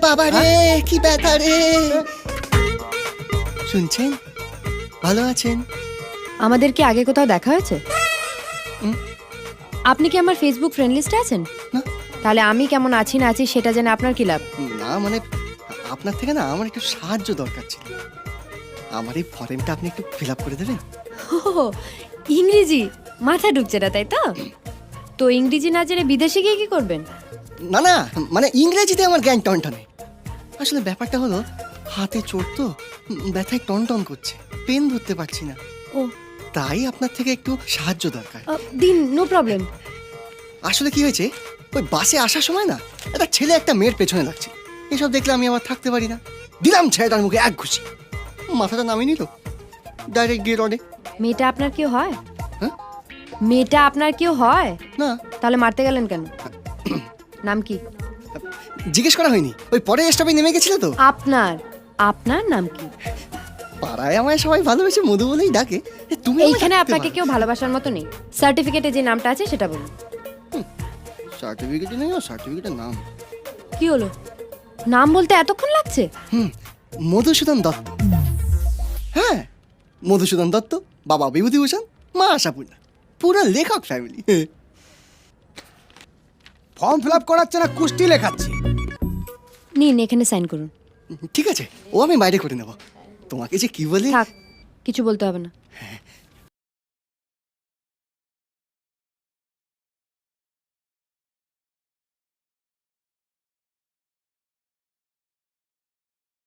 বাবা রে, কি ব্যথা রে! শুনছেন? ভালো আছেন? আমাদের কি আগে কোথাও দেখা হয়েছে? আপনি কি আমার ফেসবুক ফ্রেন্ড লিস্টে আছেন? না। তাহলে আমি কেমন আছি না আছি সেটা জেনে আপনার কি লাভ? না মানে আপনার থেকে না আমার একটু সাহায্য দরকার ছিল। আমার এই ফর্মটা আপনি একটু ফিল আপ করে দেবেন? ও, ইংরেজি মাথা ঢুকছে না, তাই তো? তো ইংরেজি না জেনে বিদেশে গিয়ে কি করবেন? না না, মানে ইংরেজিতে আমার জ্ঞান টনটনে। আসলে ব্যাপারটা হলো হাতে চোট তো, ব্যথায় টনটন করছে, পেন ধরতে পারছি না। ও, তাই আপনার থেকে একটু সাহায্য দরকার। দিন, নো প্রবলেম। আসলে কি হয়েছে, ওই বাসে আসার সময় না একটা ছেলে একটা মেয়ের পেছনে লাগছে। এসব দেখলে আমি আবার থাকতে পারি না। দিলাম ছেলেটার মুখে এক ঘুষি, মাথাটা নামিয়ে নিল, ডাইরেক্ট গিয়ে রডে। মেয়েটা আপনার কেউ হয়? হ্যাঁ? মেয়েটা আপনার কেউ হয়? না, তাহলে মারতে গেলেন কেন? নাম কি? জিজ্ঞেস করা হয়নি, ওই পরে স্টপে নেমে গেছিল তো। আপনার আপনার নাম কি? পাড়ায় আমায় সবাই ভালোবেসে মধু বলেই ডাকে। তুমি আমায় এইখানে ডাকতে আপনাকে পারো। কেউ ভালোবাসার মতো নেই। সার্টিফিকেটে যে নামটা আছে সেটা বলুন। সার্টিফিকেটে নেই, সার্টিফিকেটের নাম কি হলো? নাম বলতে এতক্ষণ লাগছে? মধুসূদন দত্ত। হ্যাঁ, মধুসূদন দত্ত, বাবা বিভূতিভূষণ, মা আশাপূর্ণা, পুরো লেখক ফ্যামিলি। ফর্ম ফিল আপ করাচ্ছে না কুস্তি লেখাচ্ছি? নিন, এখানে সাইন করুন। ঠিক আছে, ও আমি বাইরে করে নেব। তোমাকে যে কি বলে। থাক, কিছু বলতে হবে না।